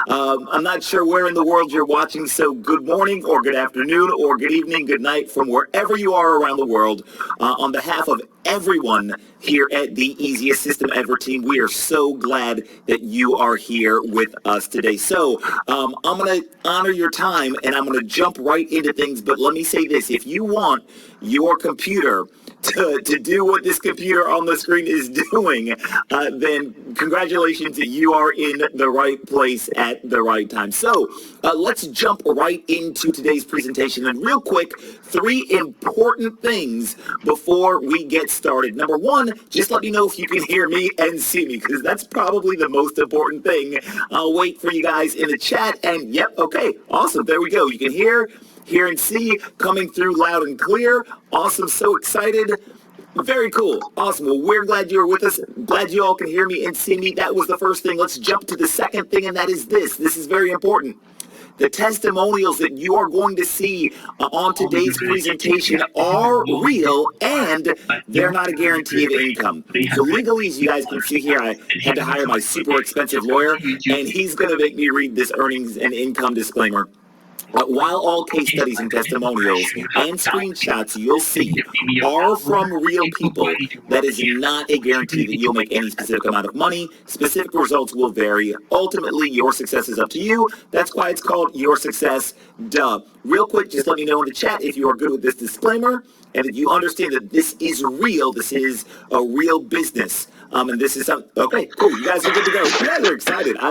I'm not sure where in the world you're watching, so good morning or good afternoon or good evening, good night from wherever you are around the world. On behalf of everyone here at the Easiest System Ever team, we are so glad that you are here with us today. So I'm going to honor your time and I'm going to jump right into things, but let me say this. If you want your computer to do what this computer on the screen is doing, then congratulations, you are in the right place at the right time. So let's jump right into today's presentation. And real quick, 3 important things before we get started. Number 1, just let me know if you can hear me and see me, because that's probably the most important thing. I'll wait for you guys in the chat. And yep, okay, awesome. There we go. You can hear and see coming through loud and clear. Awesome. So excited. Very cool. Awesome. Well, we're glad you're with us. Glad you all can hear me and see me. That was the first thing. Let's jump to the second thing, and that is this. This is very important. The testimonials that you are going to see on today's presentation are real, and they're not a guarantee of income. So legally, as you guys can see here, I had to hire my super expensive lawyer, and he's going to make me read this earnings and income disclaimer. While all case studies and testimonials and screenshots you'll see are from real people, that is not a guarantee that you'll make any specific amount of money. Specific results will vary. Ultimately, your success is up to you. That's why it's called Your Success, duh. Real quick, just let me know in the chat if you are good with this disclaimer and if you understand that this is real. This is a real business. And this is something. Okay, cool. You guys are good to go. You guys are excited. I